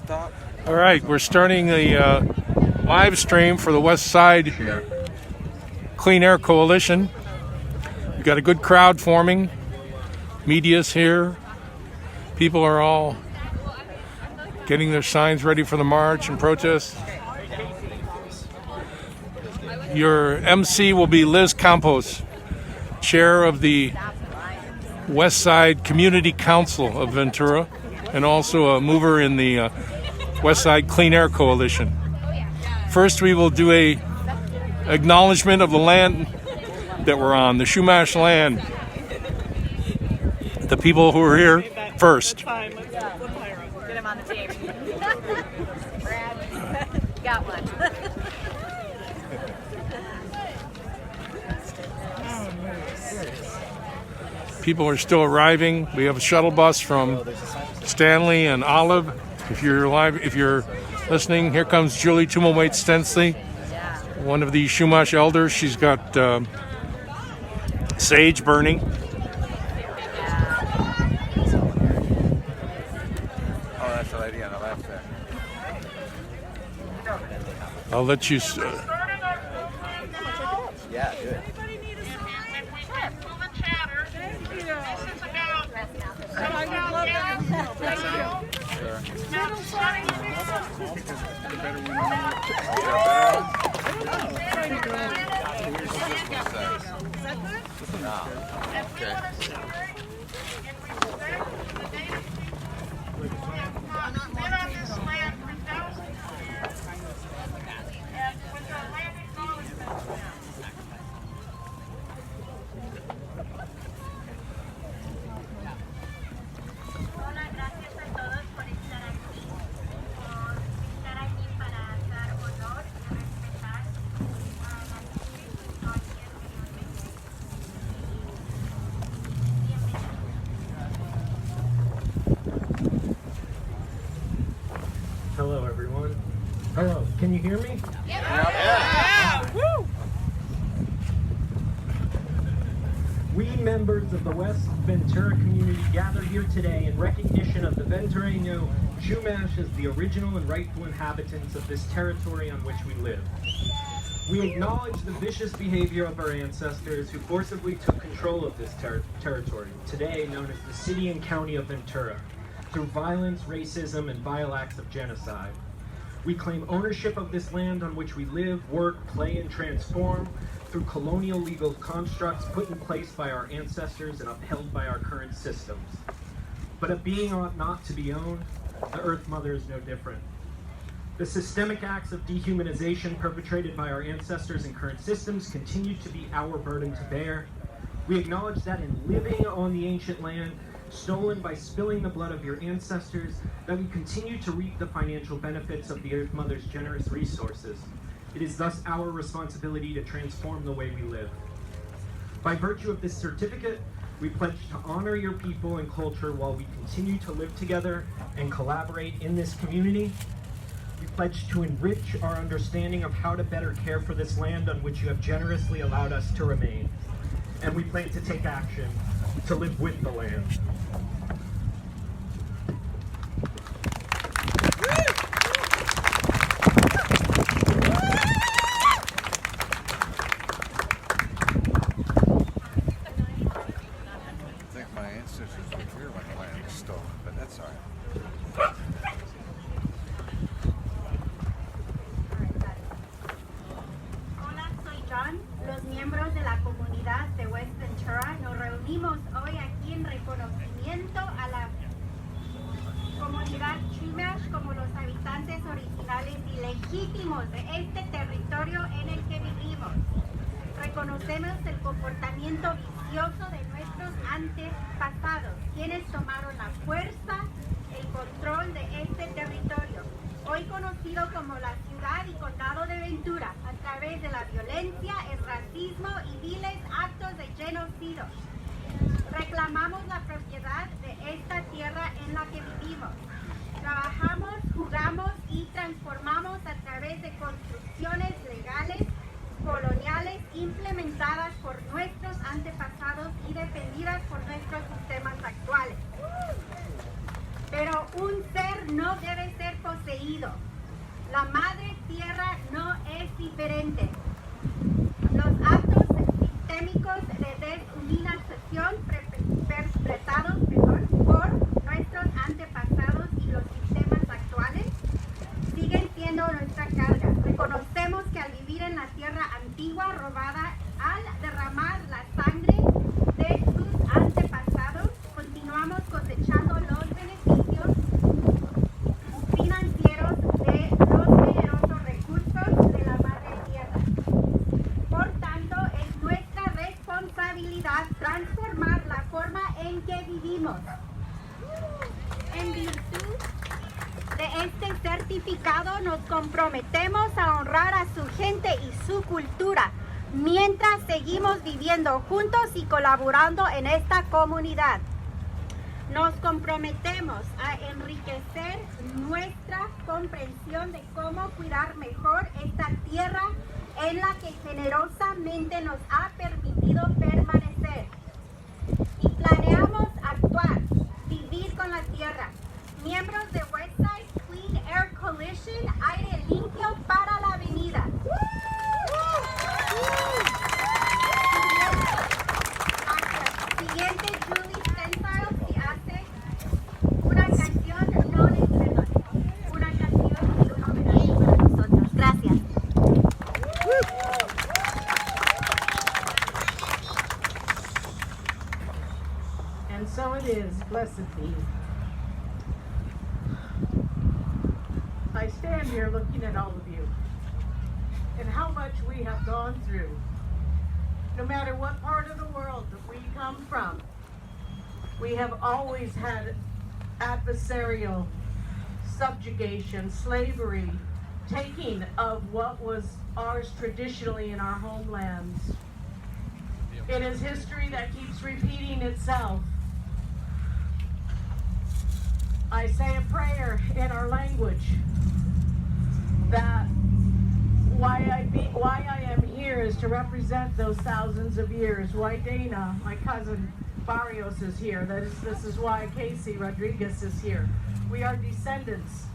All right, we're starting the live stream for the West Side Clean Air Coalition. We've got a good crowd forming. Media's here. People are all getting their signs ready for the march and protest. Your MC will be Liz Campos, chair of the West Side Community Council of Ventura, and also a mover in the West Side Clean Air Coalition. First, we will do a acknowledgement of the land that we're on, the Chumash land. The people who are here first. Get him on the team. Brad, got one. People are still arriving. We have a shuttle bus from Stanley and Olive. If you're listening, here comes Julie Tummelwaite Stensley, one of the Chumash elders. She's got sage burning. Oh, that's the lady on the left there. I'll let you. Yeah, do it. Hello, everyone. Hello, can you hear me? Yeah. Woo! We members of the West Ventura community gather here today in recognition of the Ventureño Chumash as the original and rightful inhabitants of this territory on which we live. We acknowledge the vicious behavior of our ancestors who forcibly took control of this territory, today known as the city and county of Ventura, through violence, racism, and vile acts of genocide. We claim ownership of this land on which we live, work, play, and transform through colonial legal constructs put in place by our ancestors and upheld by our current systems. But a being ought not to be owned, the Earth Mother is no different. The systemic acts of dehumanization perpetrated by our ancestors and current systems continue to be our burden to bear. We acknowledge that in living on the ancient land, stolen by spilling the blood of your ancestors, that we continue to reap the financial benefits of the Earth Mother's generous resources. It is thus our responsibility to transform the way we live. By virtue of this certificate, we pledge to honor your people and culture while we continue to live together and collaborate in this community. We pledge to enrich our understanding of how to better care for this land on which you have generously allowed us to remain. And we plan to take action to live with the land. I think my ancestors were here when the land was stolen, but that's all right. Hola, soy John. Los miembros de la comunidad de West Ventura nos reunimos hoy aquí en reconocimiento a la comunidad Chumash como los habitantes originales y legítimos de este territorio en el que vivimos. Reconocemos el comportamiento vicioso de nuestros antepasados, quienes tomaron la fuerza, el control de este territorio, hoy conocido como la ciudad y condado de Ventura, a través de la violencia, el racismo y viles actos de genocidio. Reclamamos la propiedad de esta tierra en la que vivimos. Trabajamos, jugamos y transformamos a través de construcciones legales, coloniales, implementadas por nuestros antepasados y defendidas por nuestros sistemas actuales. Pero un ser no debe ser posible querido. La Madre Tierra no es diferente. Los actos sistémicos de deshumanización perpetrados por nuestros antepasados y los sistemas actuales siguen siendo nuestra carga. Reconocemos que al vivir en la tierra antigua robada, al derramar la sangre de sus antepasados, continuamos cosechando los beneficios financieros de los generosos recursos de la Madre Tierra. Por tanto, es nuestra responsabilidad transformar la forma en que vivimos. En virtud de este certificado nos comprometemos a honrar a su gente y su cultura mientras seguimos viviendo juntos y colaborando en esta comunidad. Nos comprometemos a enriquecer nuestra comprensión de cómo cuidar mejor esta tierra en la que generosamente nos ha permitido permanecer. Y planeamos actuar, vivir con la tierra. Miembros de Westside Clean Air Coalition, aire limpio para la avenida. Siguiente, Julie Stenstile, si hace una canción, no les perdone. Una canción y un homenaje para nosotros. Gracias. And so it is, blessed be. I stand here looking at all of you and how much we have gone through. No matter what part of the world that we come from, we have always had adversarial subjugation, slavery, taking of what was ours traditionally in our homelands. It is history that keeps repeating itself. I say a prayer in our language that why I am here is to represent those thousands of years. Why Dana, my cousin Barrios, is here. This is why Casey Rodriguez is here. We are descendants.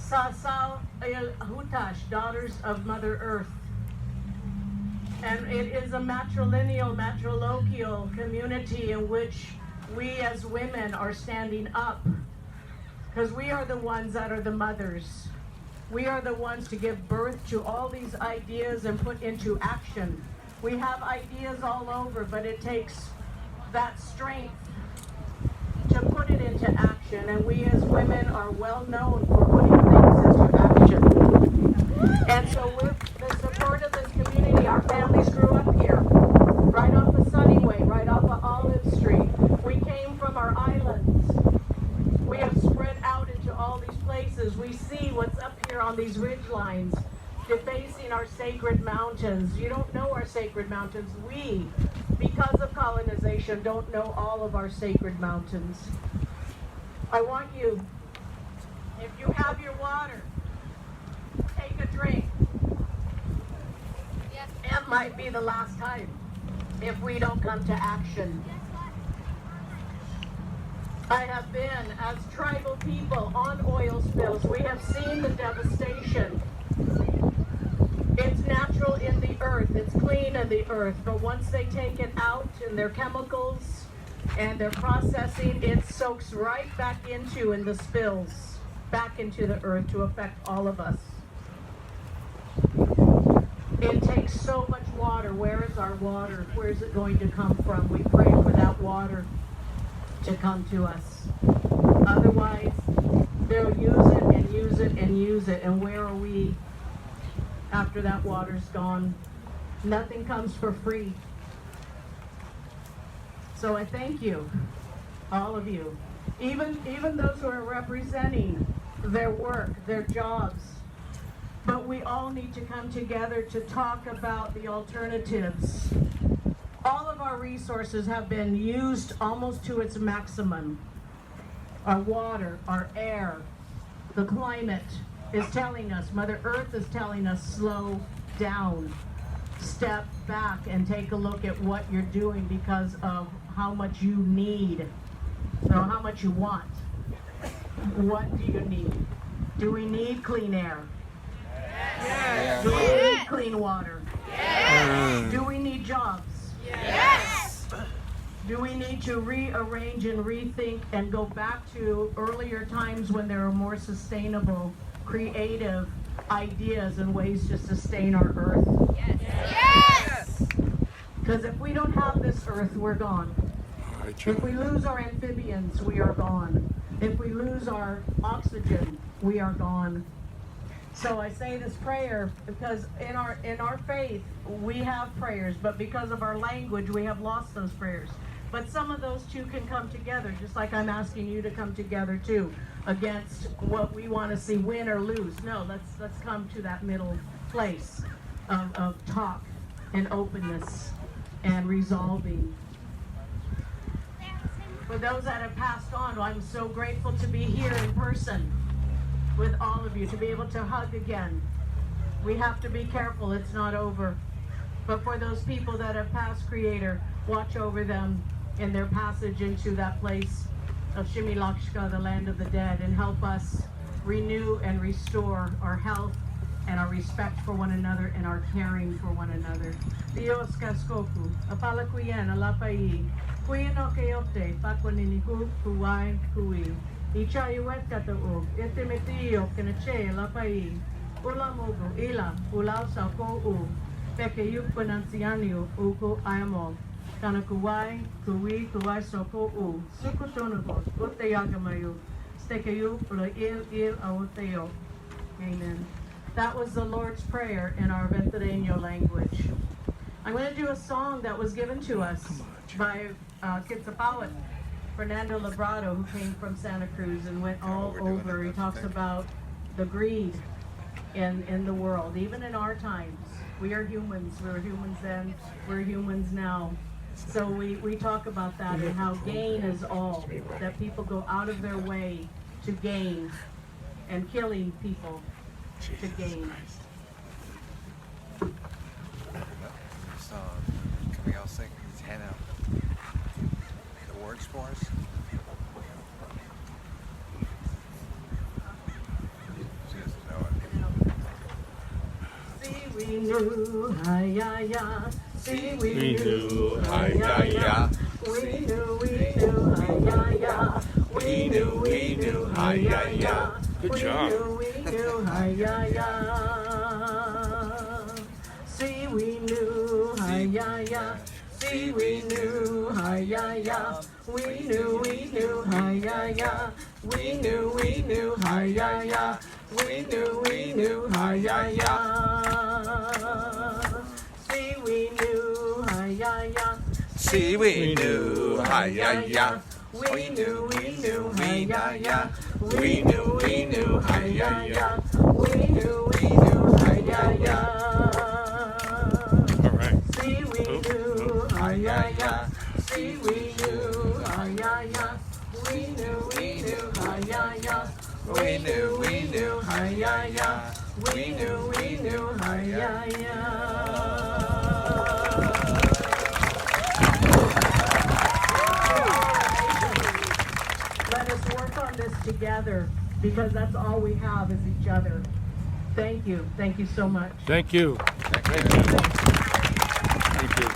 Sasal El Hutash, daughters of Mother Earth. And it is a matrilineal, matriloquial community in which we as women are standing up. Because we are the ones that are the mothers. We are the ones to give birth to all these ideas and put into action. We have ideas all over, but it takes that strength to put it into action. And we as women are well known for putting things into action. And so with the support of this community, our families grew up here, right off of Sunnyway, right off of Olive Street. We came from our islands. We have spread out into all these places. We see what's up here on these ridge lines, defacing our sacred mountains. You don't know our sacred mountains. We, because of colonization, don't know all of our sacred mountains. I want you, if you have your water, take a drink. It might be the last time if we don't come to action. I have been, as tribal people, on oil spills. We have seen the devastation. It's natural in the earth. It's clean in the earth. But once they take it out and their chemicals and their processing, it soaks right back into in the spills, back into the earth to affect all of us. It takes so much water. Where is our water? Where is it going to come from? We pray for that water to come to us. Otherwise, they'll use it and use it and use it. And where are we after that water's gone? Nothing comes for free. So I thank you, all of you, even those who are representing their work, their jobs. But we all need to come together to talk about the alternatives. All of our resources have been used almost to its maximum. Our water, our air, the climate is telling us, Mother Earth is telling us, slow down, step back and take a look at what you're doing because of how much you need, or how much you want. What do you need? Do we need clean air? Yes. Do we need clean water? Yes. Do we need jobs? Yes. Do we need to rearrange and rethink and go back to earlier times when there were more sustainable, creative ideas and ways to sustain our earth? Yes. Because if we don't have this earth, we're gone. If we lose our amphibians, we are gone. If we lose our oxygen, we are gone. So I say this prayer because in our faith, we have prayers, but because of our language, we have lost those prayers. But some of those two can come together, just like I'm asking you to come together too, against what we want to see, win or lose. No, let's come to that middle place of talk and openness and resolving. For those that have passed on, I'm so grateful to be here in person with all of you, to be able to hug again. We have to be careful, it's not over. But for those people that have passed, Creator, watch over them in their passage into that place of Shimilakshka, the land of the dead, and help us renew and restore our health and our respect for one another and our caring for one another. Dios kaskoku, apala kuyen alapai, kuyen okeote, pakoniniku kuwai kui. Ichayuet kataug, etemetio kenache alapai, ulamogo ila, ulausa ko u, pekeyuk pronuncianio uko ayamo. Kanakuwai, kuwi, kuwai soko u, sukutonogos, uteyagamayu, stekeyu, il aoteo. Amen. That was the Lord's Prayer in our Ventureño language. I'm going to do a song that was given to us by Quetzalcoatl, Fernando Labrado, who came from Santa Cruz and went all over. He talks about the greed in the world, even in our times. We are humans. We were humans then. We're humans now. So we talk about that and how gain is all, that people go out of their way to gain and killing people to gain. So, can we all sing? Let's hand out the words for us. She doesn't know it. See, we knew, hi, ya, ya. See, we knew, hi, ya, ya. We knew, hi, ya, ya. We knew, hi, ya, ya. Good job. We knew, hi, ya, ya. See, we knew, hi, ya, ya. See, we knew, hi, ya, ya. We knew, hi, ya, ya. We knew, hi, ya, ya. We knew, hi, ya, ya. See, we knew, hi, ya, ya. See, we knew, hi, ya, ya. We knew, hi, ya, ya. We knew, hi, ya, ya. We knew, hi, ya, ya. All right. See, we knew, hi, ya, ya. See, we knew, hi, ya, ya. We knew, hi, ya, ya. We knew, hi, ya, ya. We knew, hi, ya, ya. Let us work on this together, because that's all we have is each other. Thank you. Thank you so much. Thank you. Thank you. Thank you.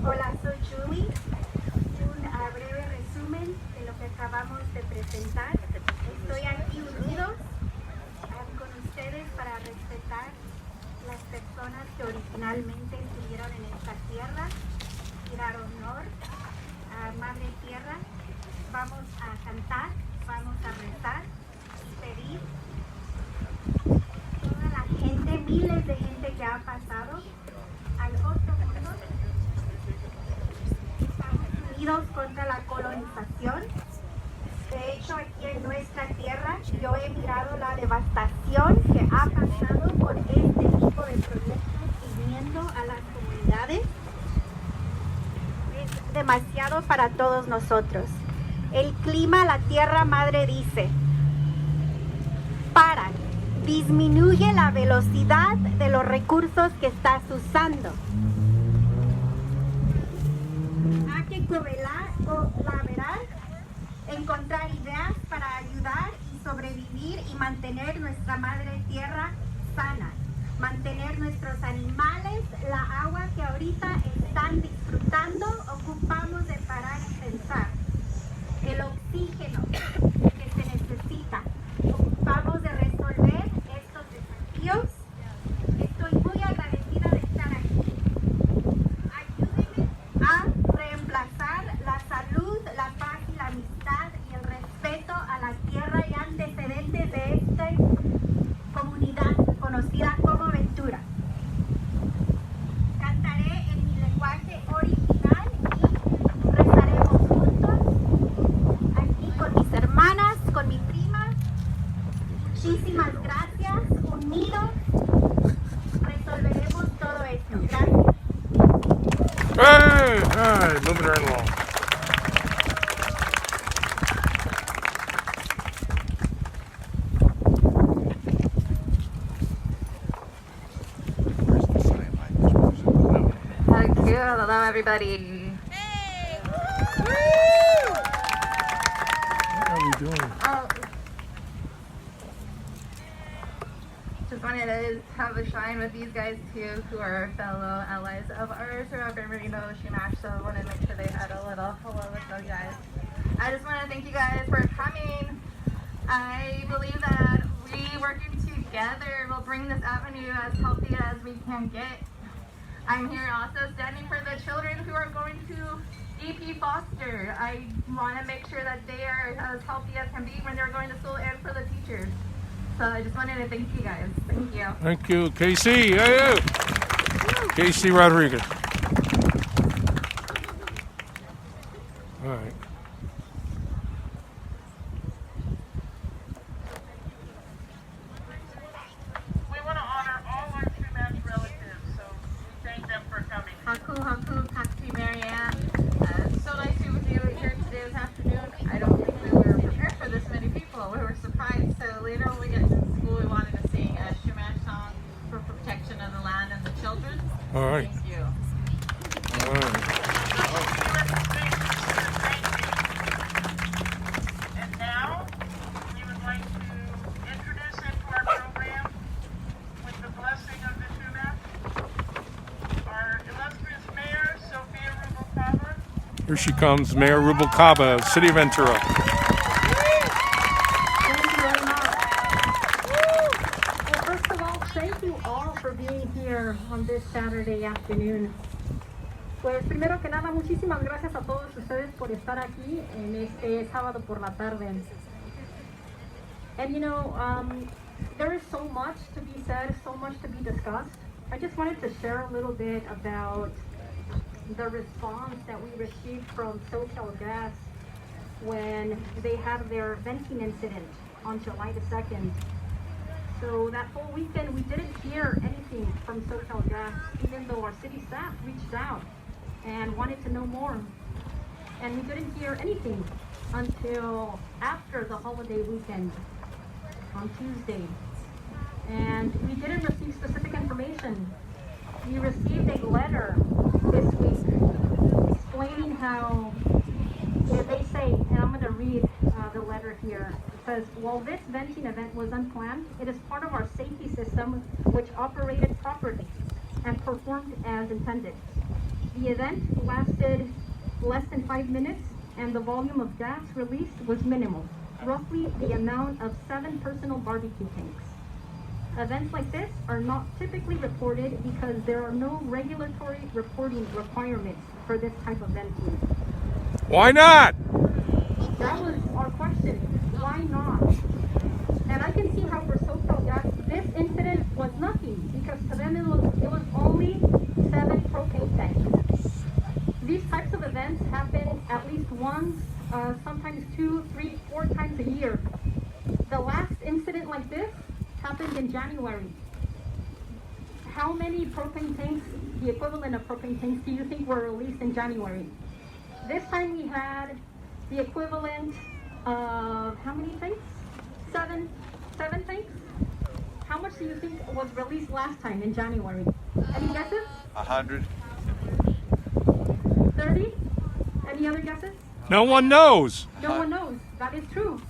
Hola, soy Julie. Un breve resumen de lo que acabamos de presentar. Estoy aquí unidos con ustedes para respetar las personas que originalmente estuvieron en esta tierra y dar honor a Madre Tierra. Vamos a cantar, vamos a rezar, pedir. Toda la gente, miles de gente que ha pasado al otro mundo. Estamos unidos contra la colonización. De hecho, aquí en nuestra tierra yo he mirado la devastación que ha pasado con este tipo de proyectos viniendo a las comunidades. Es demasiado para todos nosotros. El clima, la tierra madre dice, paran, disminuye la velocidad de los recursos que estás usando. Hay que colaborar, encontrar ideas para ayudar y sobrevivir y mantener nuestra madre tierra sana, mantener nuestros animales, la agua que ahorita están disfrutando, ocupamos de parar y pensar, el oxígeno que se necesita, ocupamos de resolver estos desafíos. Estoy muy agradecida de estar aquí. Ayúdenme a reemplazar la salud, la paz y la amistad y el respeto a la tierra y antecedentes de esta comunidad conocida como Ventura. Cantaré en mi lenguaje original y rezaremos juntos aquí con mis hermanas, con mi prima. Muchísimas gracias, unidos resolveremos todo esto. Gracias. Hey! All right, moving right along. Where's the sign line? Thank you. Hello, everybody. What are we doing? Just wanted to have a shine with these guys too, who are fellow allies of ours who have been Reno, Shumash, so I wanted to make sure they had a little hello with those guys. I just want to thank you guys for coming. I believe that we working together will bring this avenue as healthy as we can get. I'm here also standing for the children who are going to EP Foster. I want to make sure that they are as healthy as can be when they're going to school and for the teachers. So I just wanted to thank you guys. Thank you. Thank you, Casey. Hey, Casey Rodriguez. All right. We want to honor all our Shumash relatives, so we thank them for coming. Haku Haku Kakti Marianne. So nice to be with you here today this afternoon. I don't think we were prepared for this many people. We were surprised. So later when we get to school, we wanted to sing a Shumash song for protection of the land and the children. All right. Thank you. All right. And now, we would like to introduce into our program, with the blessing of the Shumash, our illustrious Mayor, Sophia Rubalcaba. Here she comes, Mayor Rubalcaba, City of Ventura. Thank you very much. Well, first of all, thank you all for being here on this Saturday afternoon. Pues primero que nada, muchísimas gracias a todos ustedes por estar aquí en este sábado por la tarde. And you know, there is so much to be said, so much to be discussed. I just wanted to share a little bit about the response that we received from SoCal Gas when they had their venting incident on July the 2nd. So that whole weekend we didn't hear anything from SoCal Gas, even though our city staff reached out and wanted to know more. And we didn't hear anything until after the holiday weekend on Tuesday. And we didn't receive specific information. We received a letter this week explaining how they say, and I'm going to read the letter here. It says, while this venting event was unplanned, it is part of our safety system which operated properly and performed as intended. The event lasted less than 5 minutes and the volume of gas released was minimal, roughly the amount of 7 personal barbecue tanks. Events like this are not typically reported because there are no regulatory reporting requirements for this type of venting. Why not? That was our question. Why not? And I can see how for SoCal Gas, this incident was nothing because to them it was only 7 propane tanks. These types of events happen at least once, sometimes 2, 3, 4 times a year. The last incident like this happened in January. How many propane tanks, the equivalent of propane tanks, do you think were released in January? This time we had the equivalent of how many tanks? 7 tanks? how much do you think was released last time in January? Any guesses? 100. 30? Any other guesses? No one knows. No one knows. That is true.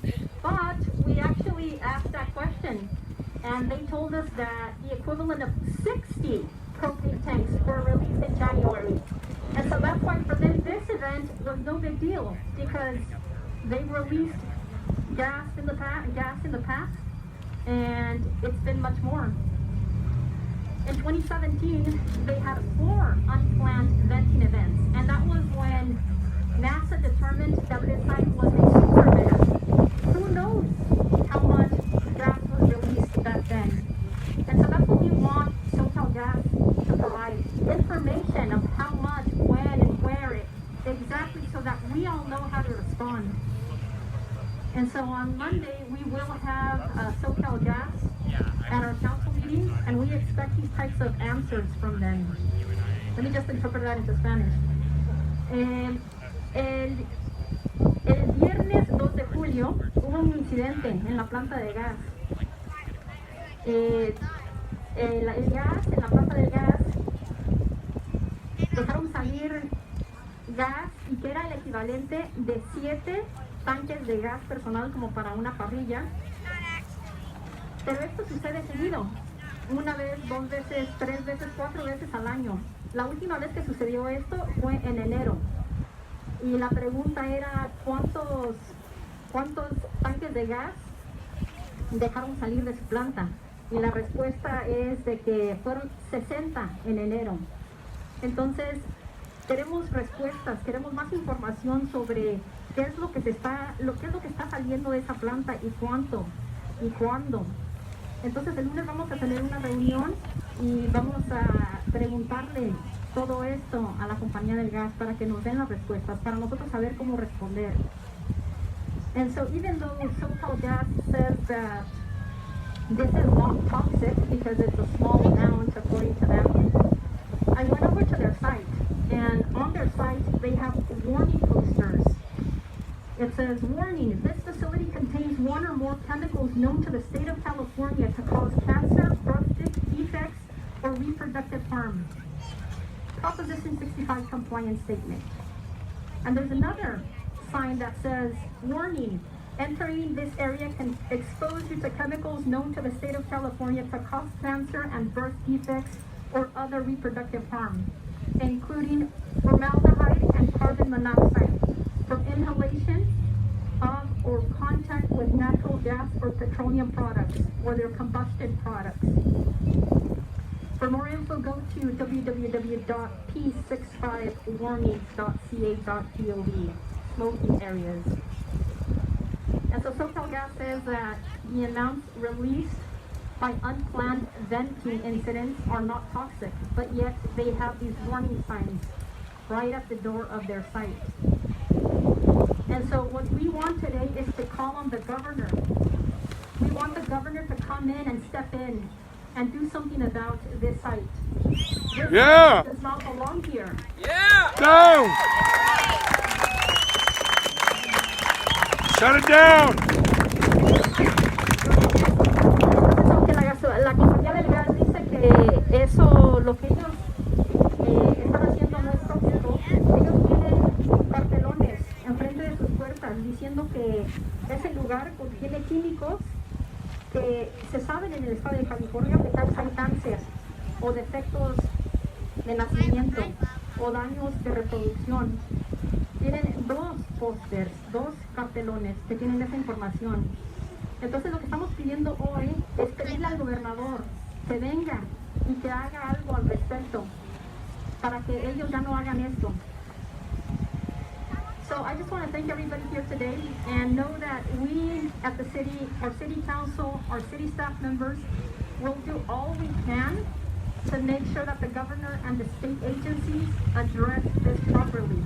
But we actually asked that question, and they told us that the equivalent of 60 propane tanks were released in January. And so that's why for them this event was no big deal, because they released gas in the past, and it's been much more. In 2017, they had 4 unplanned venting events, and that was when NASA determined that this site was a super event. Who knows how much gas was released back then? And so that's what we want SoCal Gas to provide, information of how much, when, and where it, exactly, so that we all know how to respond. And so on Monday, we will have SoCal Gas at our council meeting, and we expect these types of answers from them. Let me just interpret that into Spanish. El viernes 2 de julio hubo un incidente en la planta de gas. El gas, en la planta del gas, dejaron salir gas y que era el equivalente de 7 tanques de gas personal como para una parrilla. Pero esto sucede seguido, 1 vez, 2 veces, 3 veces, 4 veces al año. La última vez que sucedió esto fue en enero. Y la pregunta era, ¿cuántos tanques de gas dejaron salir de su planta? Y la respuesta es de que fueron 60 en enero. Entonces, queremos respuestas, queremos más información sobre qué es lo que está saliendo de esa planta y cuánto y cuándo. Entonces el lunes vamos a tener una reunión y vamos a preguntarle todo esto a la compañía del gas para que nos den las respuestas, para nosotros saber cómo responder. And so even though SoCal Gas says that this is not toxic because it's a small amount according to them, I went over to their site, and on their site they have warning posters. It says, warning, this facility contains 1 or more chemicals known to the state of California to cause cancer, birth defects, or reproductive harm. Proposition 65 compliance statement. And there's another sign that says, warning, entering this area can expose you to chemicals known to the state of California to cause cancer and birth defects or other reproductive harm, including formaldehyde and carbon monoxide from inhalation of or contact with natural gas or petroleum products or their combustion products. For more info, go to www.p65warnings.ca.gov, smoking areas. And so SoCal Gas says that the amounts released by unplanned venting incidents are not toxic, but yet they have these warning signs right at the door of their site. And so what we want today is to call on the governor. We want the governor to come in and step in and do something about this site. This site does not belong here. No! Shut it down! La compañía del gas dice que eso, lo que ellos están haciendo no es tóxico. Ellos tienen cartelones enfrente de sus puertas diciendo que ese lugar contiene químicos que se saben en el estado de California que causan cáncer o defectos de nacimiento o daños de reproducción. Tienen 2 pósters, 2 cartelones que tienen esa información. Entonces lo que estamos pidiendo hoy es pedirle al gobernador que venga y que haga algo al respecto para que ellos ya no hagan esto. So I just want to thank everybody here today and know that we at the city, our city council, our city staff members will do all we can to make sure that the governor and the state agencies address this properly.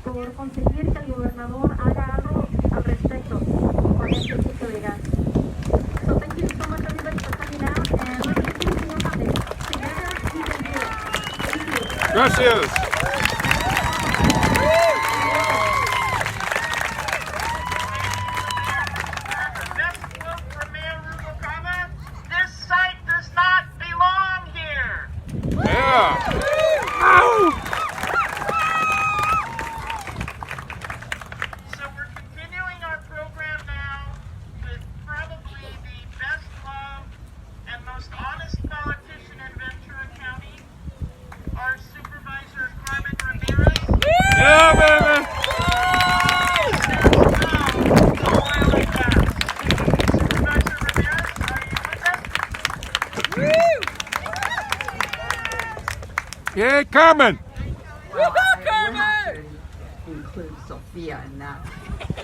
Por conseguir que el gobernador haga algo al respecto con este sitio de gas. So thank you so much everybody for coming out and let's continue to work on this. Together we can do it. Thank you. Gracias! Yay, Carmen! Well, I would have to include Sofia in that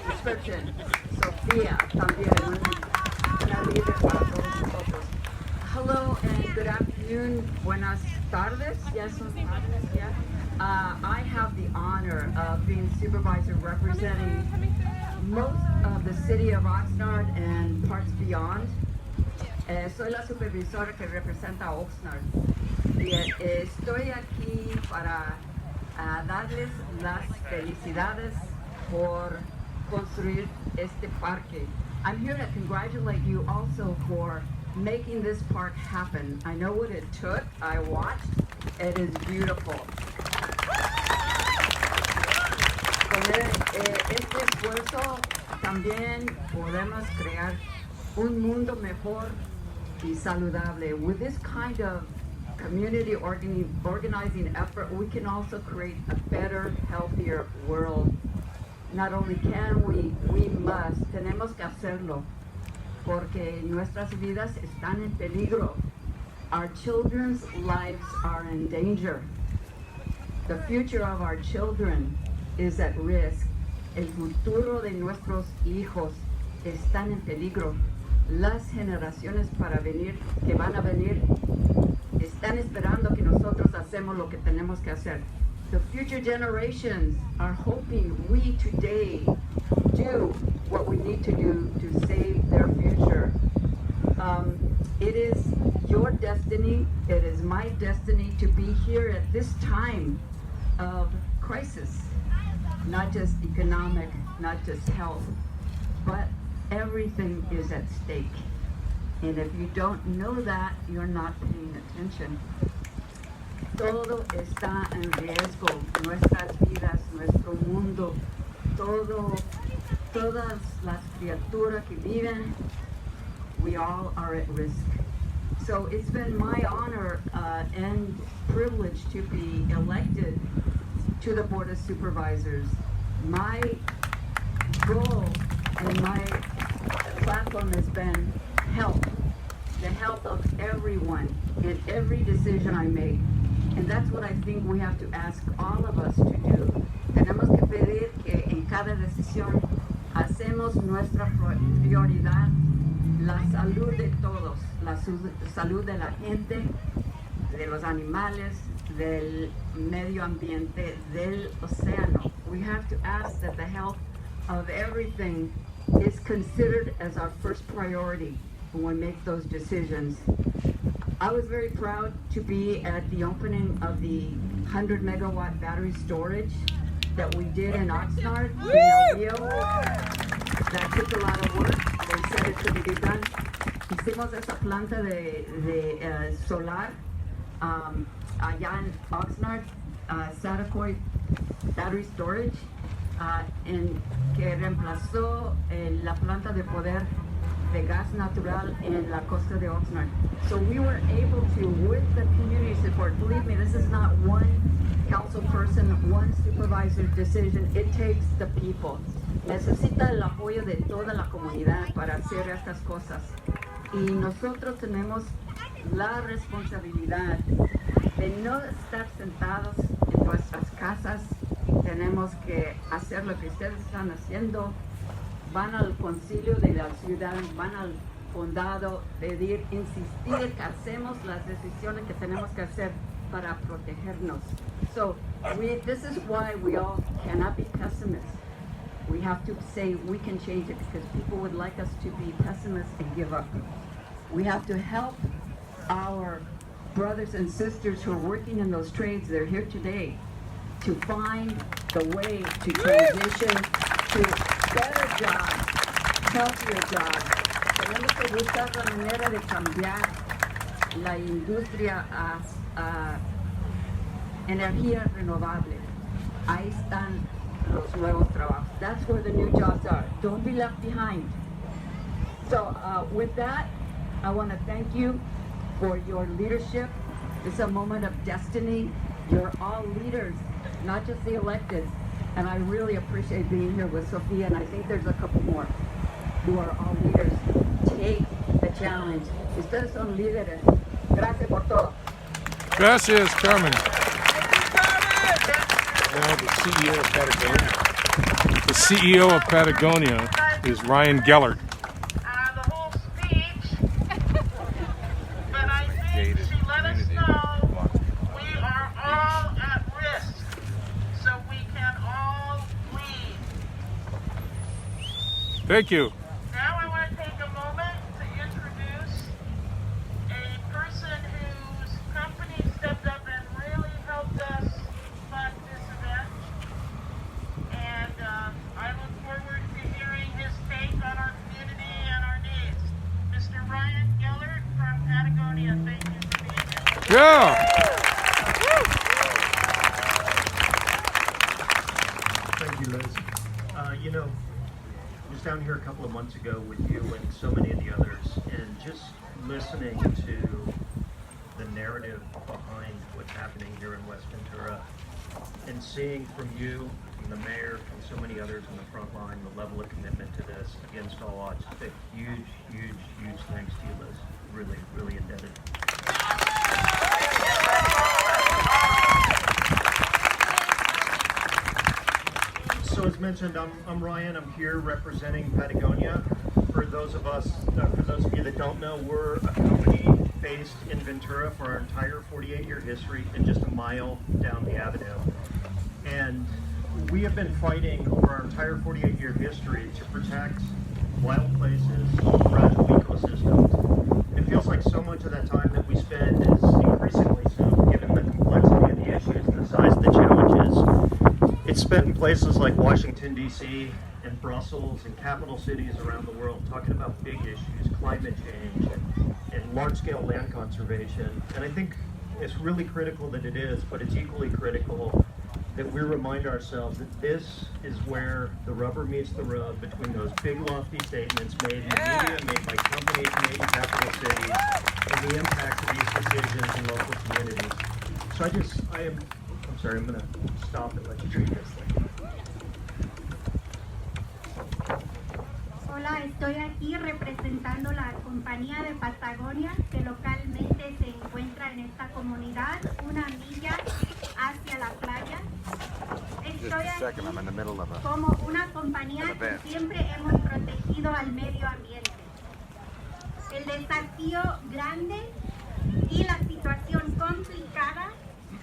description. Sofia también, una líder para todos nosotros. Hello and good afternoon. Buenas tardes. Yes, son tardes. Yeah. I have the honor of being supervisor representing most of the city of Oxnard and parts beyond. Soy la supervisora que representa a Oxnard. Y estoy aquí para darles las felicidades por construir este parque. I'm here to congratulate you also for making this park happen. I know what it took. I watched. It is beautiful. Con este esfuerzo también podemos crear un mundo mejor y saludable. With this kind of community organizing effort, we can also create a better, healthier world. Not only can we must. Tenemos que hacerlo porque nuestras vidas están en peligro. Our children's lives are in danger. The future of our children is at risk. El futuro de nuestros hijos están en peligro. Las generaciones que van a venir están esperando que nosotros hacemos lo que tenemos que hacer. The future generations are hoping we today do what we need to do to save their future. It is your destiny, it is my destiny to be here at this time of crisis. Not just economic, not just health, but everything is at stake. And if you don't know that, you're not paying attention. Todo está en riesgo, nuestras vidas, nuestro mundo, todas las criaturas que viven, we all are at risk. So it's been my honor and privilege to be elected to the Board of Supervisors. My goal and my platform has been health, the health of everyone in every decision I make. And that's what I think we have to ask all of us to do. Tenemos que pedir que en cada decisión hacemos nuestra prioridad, la salud de todos, la salud de la gente, de los animales, del medio ambiente, del océano. We have to ask that the health of everything is considered as our first priority when we make those decisions. I was very proud to be at the opening of the 100 megawatt battery storage that we did in Oxnard, in El Rio. That took a lot of work. They said it couldn't be done. Hicimos esa planta de solar allá en Oxnard, Saracoy Battery Storage, que reemplazó la planta de poder de gas natural en la costa de Oxnard. So we were able to, with the community support, believe me, this is not one council person, one supervisor decision, it takes the people. Necesita el apoyo de toda la comunidad para hacer estas cosas. Y nosotros tenemos la responsabilidad de no estar sentados en nuestras casas. Tenemos que hacer lo que ustedes están haciendo. Van al concilio de la ciudad, van al condado, pedir, insistir que hacemos las decisiones que tenemos que hacer para protegernos. So this is why we all cannot be pessimists. We have to say we can change it because people would like us to be pessimists and give up. We have to help our brothers and sisters who are working in those trades, they're here today, to find the way to transition to better jobs, healthier jobs. Tenemos que buscar la manera de cambiar la industria a energía renovable. Ahí están los nuevos trabajos. That's where the new jobs are. Don't be left behind. So with that, I want to thank you for your leadership. It's a moment of destiny. You're all leaders, not just the elected. And I really appreciate being here with Sofia, and I think there's a couple more who are all leaders. Take the challenge. Ustedes son líderes. Gracias por todo. Gracias, Carmen. Now the CEO of Patagonia. The CEO of Patagonia is Ryan Gellert. The whole speech, but I think she let us know we are all at risk, so we can all leave. Thank you. Now I want to take a moment to introduce a person whose company stepped up and really helped us fund this event. And I look forward to hearing his take on our community and our needs. Mr. Ryan Gellert from Patagonia, thank you for being here. Yeah. Thank you, Liz. You know, I was down here a couple of months ago with you and so many of the others, and just listening to the narrative behind what's happening here in West Ventura, and seeing from you, from the mayor, from so many others on the front line, the level of commitment to this against all odds. A huge, huge, huge thanks to you, Liz. Really, really indebted. So as mentioned, I'm Ryan. I'm here representing Patagonia. For those of you that don't know, we're a company based in Ventura for our entire 48-year history and just a mile down the avenue. And we have been fighting over our entire 48-year history to protect wild places, fragile ecosystems. It feels like so much of that time that we spend is increasingly soon, given the complexity of the issues and the size of the challenges. It's spent in places like Washington, D.C., and Brussels, and capital cities around the world, talking about big issues, climate change, and large-scale land conservation. And I think it's really critical that it is, but it's equally critical that we remind ourselves that this is where the rubber meets the road between those big lofty statements made in the media, made by companies, made in capital cities, and the impacts of these decisions in local communities. So I'm sorry, I'm going to stop and let you read this thing. Hola, estoy aquí representando la compañía de Patagonia que localmente se encuentra en esta comunidad, una milla hacia la playa. Estoy aquí como una compañía que siempre hemos protegido al medio ambiente. El desafío grande y la situación complicada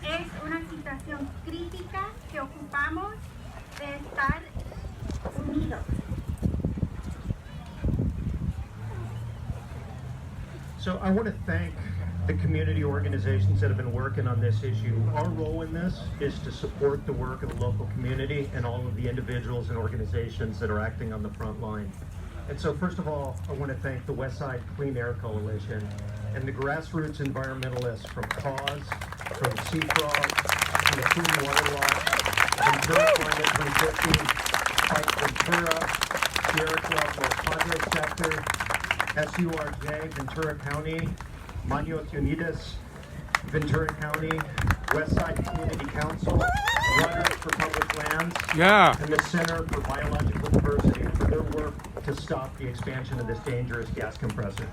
es una situación crítica que ocupamos de estar unidos. So I want to thank the community organizations that have been working on this issue. Our role in this is to support the work of the local community and all of the individuals and organizations that are acting on the front line. And so first of all, I want to thank the Westside Clean Air Coalition and the grassroots environmentalists from CAUSE, from Seafrog, from the Food and Water Watch, Ventura Climate 350, Fight Ventura, Sierra Club Los Padres Sector, SURJ, Ventura County, Manos Unidas, Ventura County, Westside Community Council, Runners for Public Lands, and the Center for Biological Diversity for their work to stop the expansion of this dangerous gas compressor.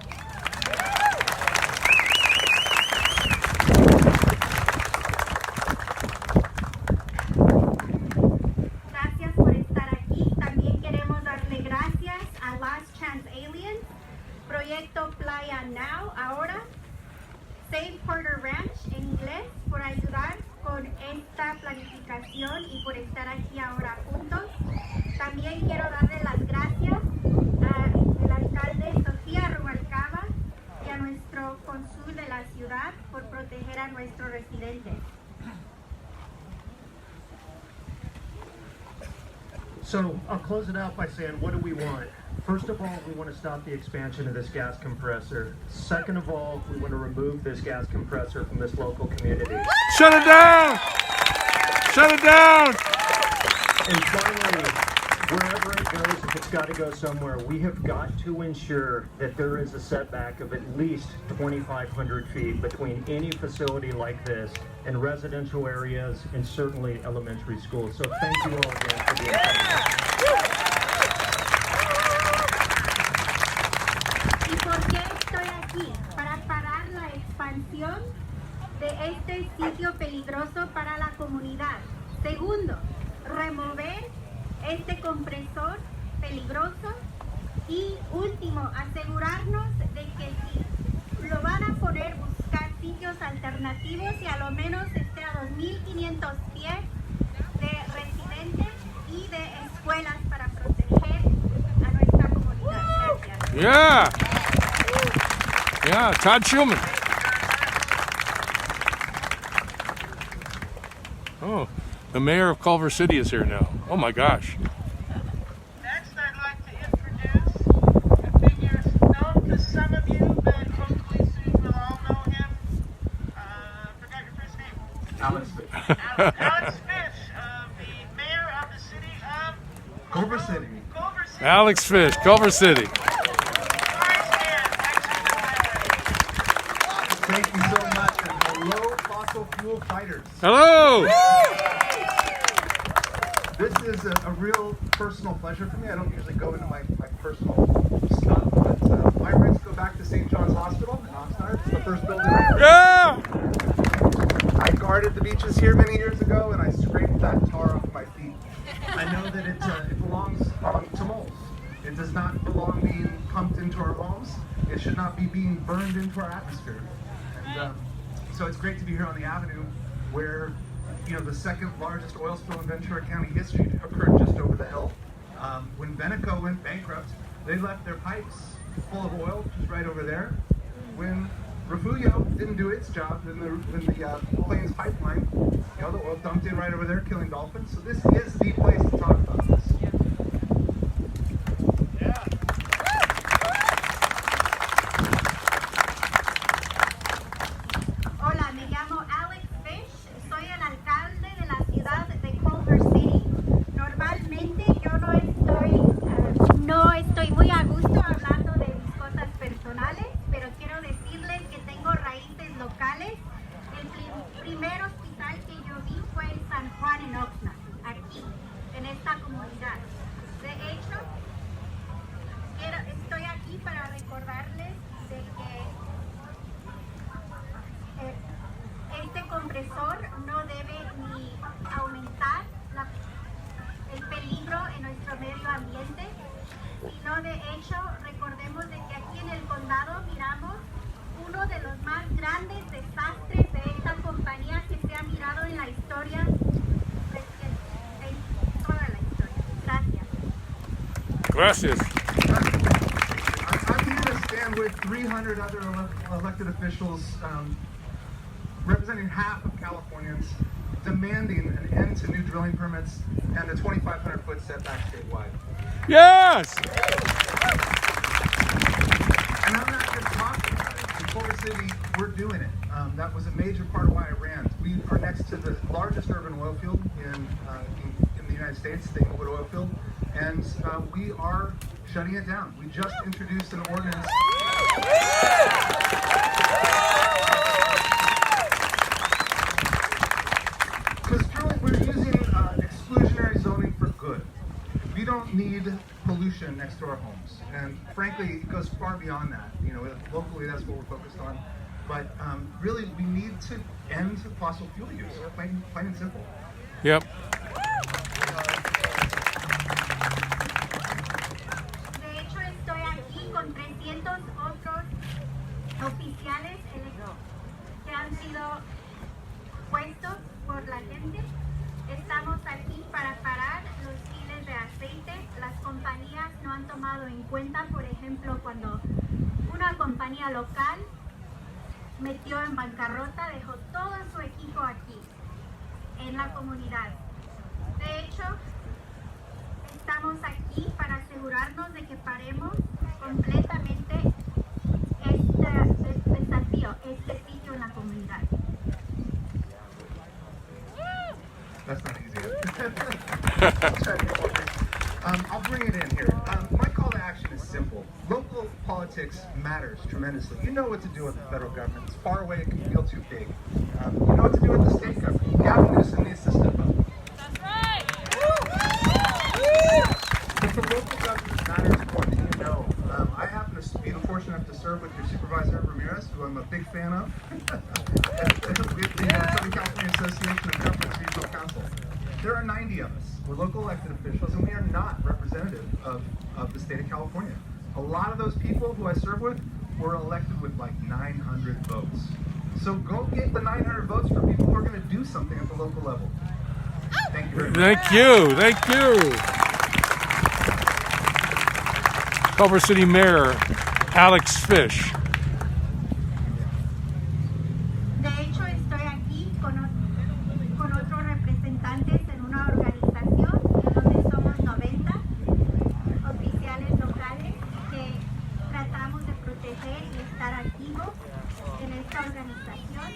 Gracias por estar aquí. También queremos darle gracias a Last Chance Aliens, Proyecto Playa Now, ahora, Safe Porter Ranch en inglés, por ayudar con esta planificación y por estar aquí ahora juntos. También quiero darle las gracias al alcalde Sofía Rubalcaba y a nuestro cónsul de la ciudad por proteger a nuestros residentes. So I'll close it out by saying, what do we want? First of all, we want to stop the expansion of this gas compressor. Second of all, we want to remove this gas compressor from this local community. Shut it down! Shut it down! And finally, wherever it goes, if it's got to go somewhere, we have got to ensure that there is a setback of at least 2,500 feet between any facility like this and residential areas and certainly elementary schools. So thank you all again for being here. ¿Y por qué estoy aquí? Para parar la expansión de este sitio peligroso para la comunidad. Segundo, remover este compresor peligroso. Y último, asegurarnos de que si lo van a poner, buscar sitios alternativos y a lo menos esté a 2.500 pies de residentes y de escuelas para proteger a nuestra comunidad. Gracias. Yeah. Yeah, Todd Schulman. Oh, the mayor of Culver City is here now. Oh my gosh. Next, I'd like to introduce a figure known to some of you, but hopefully soon we'll all know him. Forgot your first name. Alex Fish. Alex Fish, the mayor of the city of Culver City. Culver City. Alex Fish, Culver City. Thank you so much. And hello, fossil fuel fighters. Hello. This is a real personal pleasure for me. I don't usually go into my personal stuff, but my roots go back to St. John's Hospital in Oxnard. It's the first building. Yeah. I guarded the beaches here many years ago, and I scraped that tar off my feet. I know that it belongs to moles. It does not belong being pumped into our homes. It should not be being burned into our atmosphere. And so it's great to be here on the avenue where, you know, the second largest oil spill in Ventura County history occurred just over the hill. When Veneco went bankrupt, they left their pipes full of oil just right over there. When Refugio didn't do its job, when the Plains pipeline, you know, the oil dumped in right over there, killing dolphins. So this is the place to talk about this. Hola, me llamo Alex Fish, soy el alcalde de la ciudad de Culver City. Normalmente yo no estoy muy a gusto hablando de mis cosas personales, pero quiero decirles que tengo raíces locales. El primer hospital que yo vi fue en San Juan en Oxnard, aquí, en esta comunidad. De hecho, estoy aquí para recordarles de que este compresor no debe ni aumentar el peligro en nuestro medio ambiente, sino de hecho recordemos de que aquí en el condado miramos uno de los más grandes desastres de esta compañía que se ha mirado en la historia, en toda la historia. Gracias. Gracias. I'm here to stand with 300 other elected officials representing half of Californians, demanding an end to new drilling permits and a 2,500-foot setback statewide. Yes. And I'm not just talking about it. In Culver City, we're doing it. That was a major part of why I ran. We are next to the largest urban oil field in the United States, the Inglewood oil field, and we are shutting it down. We just introduced an ordinance. Because drilling, we're using exclusionary zoning for good. We don't need pollution next to our homes, and frankly, it goes far beyond that. You know, locally, that's what we're focused on. But really, we need to end fossil fuel use, plain and simple. Yep. De hecho, estoy aquí con 300 otros oficiales que han sido puestos por la gente. Estamos aquí para parar los files de aceite. Las compañías no han tomado en cuenta, por ejemplo, cuando una compañía local metió en bancarrota, dejó todo su equipo aquí, en la comunidad. De hecho, estamos aquí para asegurarnos de que paremos completamente este desafío, este sitio en la comunidad. That's not easy. I'll bring it in here. My call to action is simple. Local politics matters tremendously. You know what to do with the federal government. It's far away, it can feel too big. You know what to do with the state government. Gavin Newsom needs to step up. That's right. But the local government matters more than you know. I happen to be fortunate enough to serve with your supervisor, Ramirez, who I'm a big fan of, with the Southern California Association of Governments Regional Council. there are 90 of us. We're local elected officials, and we are not representative of the state of California. A lot of those people who I serve with were elected with like 900 votes. So go get the 900 votes for people who are going to do something at the local level. Thank you very much. Thank you. Thank you. Culver City Mayor Alex Fish. De hecho, estoy aquí con otros representantes en una organización donde somos 90 oficiales locales que tratamos de proteger y estar activos en esta organización.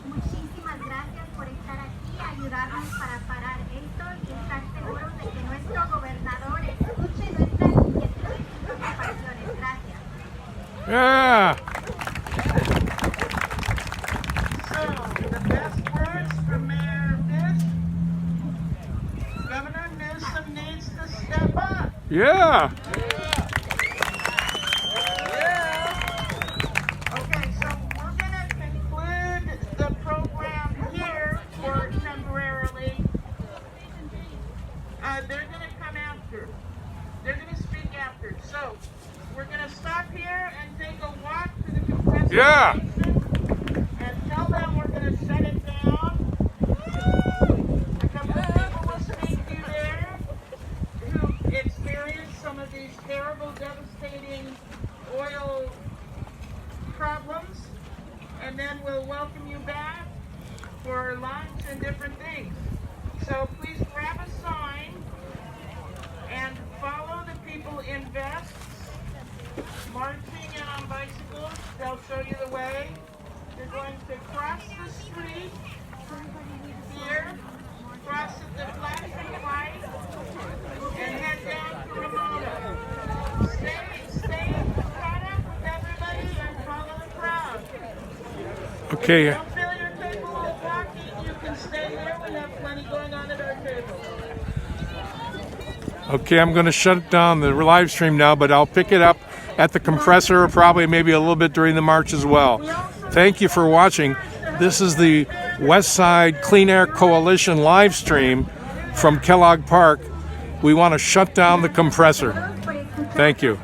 Muchísimas gracias por estar aquí y ayudarnos para parar esto y estar seguros de que nuestro gobernador escuche nuestras inquietudes y preocupaciones. Gracias. Yeah. So, the best words from Mayor Fish. Governor Newsom needs to step up. Yeah. Okay, so we're going to conclude the program here for temporarily. They're going to come after. They're going to speak after. So we're going to stop here and take a walk to the compressor Yeah. station and tell them we're going to shut it down. A couple of people will speak to you there who experienced some of these terrible, devastating oil problems, and then we'll welcome you back for lunch and different things. So please grab a sign and follow the people in vests, marching and on bicycles. They'll show you the way. You're going to cross the street here, cross at the flashing light, and head down to Ramona. Stay caught up with everybody and follow the crowd. Okay. Don't fill your table with walking. You can stay here. We have plenty going on at our table. Okay, I'm going to shut down the live stream now, but I'll pick it up at the compressor, probably maybe a little bit during the march as well. Thank you for watching. This is the West Side Clean Air Coalition live stream from Kellogg Park. We want to shut down the compressor. Thank you.